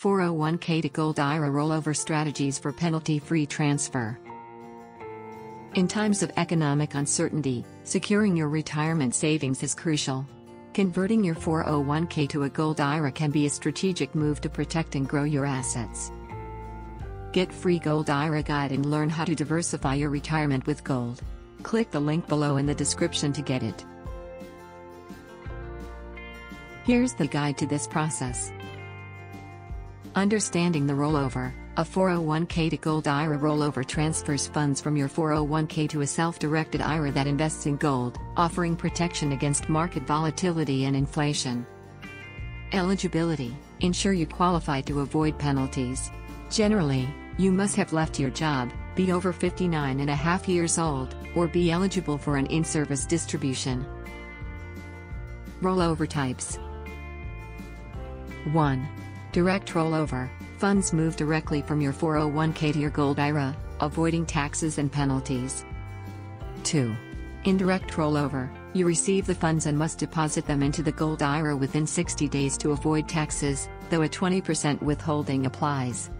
401k to Gold IRA Rollover Strategies for Penalty-Free Transfer. In times of economic uncertainty, securing your retirement savings is crucial. Converting your 401k to a Gold IRA can be a strategic move to protect and grow your assets. Get free Gold IRA guide and learn how to diversify your retirement with gold. Click the link below in the description to get it. Here's the guide to this process. Understanding the rollover. A 401k to Gold IRA rollover transfers funds from your 401k to a self-directed IRA that invests in gold, offering protection against market volatility and inflation. Eligibility. Ensure you qualify to avoid penalties. Generally, you must have left your job, be over 59 and a half years old, or be eligible for an in-service distribution. Rollover types. 1. Direct rollover. Funds move directly from your 401k to your Gold IRA, avoiding taxes and penalties. 2. Indirect rollover. You receive the funds and must deposit them into the Gold IRA within 60 days to avoid taxes, though a 20% withholding applies.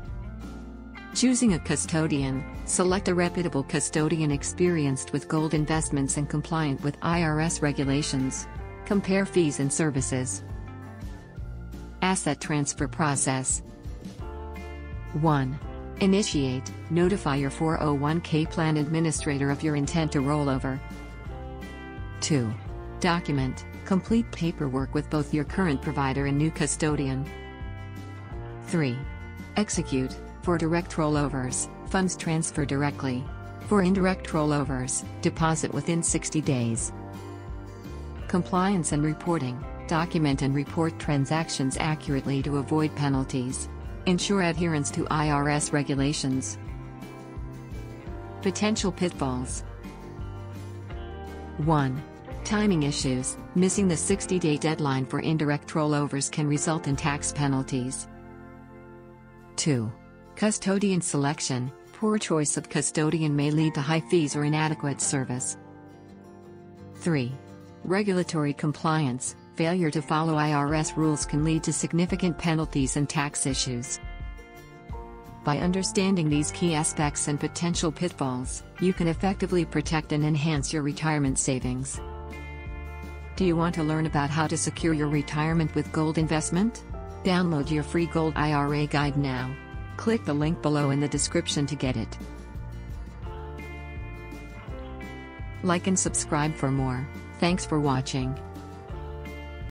Choosing a custodian. Select a reputable custodian experienced with gold investments and compliant with IRS regulations. Compare fees and services. Asset transfer process. 1. Initiate. Notify your 401k plan administrator of your intent to rollover. 2. Document. Complete paperwork with both your current provider and new custodian. 3. Execute. For direct rollovers, funds transfer directly. For indirect rollovers, deposit within 60 days. Compliance and reporting. Document and report transactions accurately to avoid penalties. Ensure adherence to IRS regulations. Potential pitfalls. 1. Timing issues. Missing the 60-day deadline for indirect rollovers can result in tax penalties. 2. Custodian selection. Poor choice of custodian may lead to high fees or inadequate service. 3. Regulatory compliance. Failure to follow IRS rules can lead to significant penalties and tax issues. By understanding these key aspects and potential pitfalls, you can effectively protect and enhance your retirement savings. Do you want to learn about how to secure your retirement with gold investment? Download your free Gold IRA guide now. Click the link below in the description to get it. Like and subscribe for more. Thanks for watching.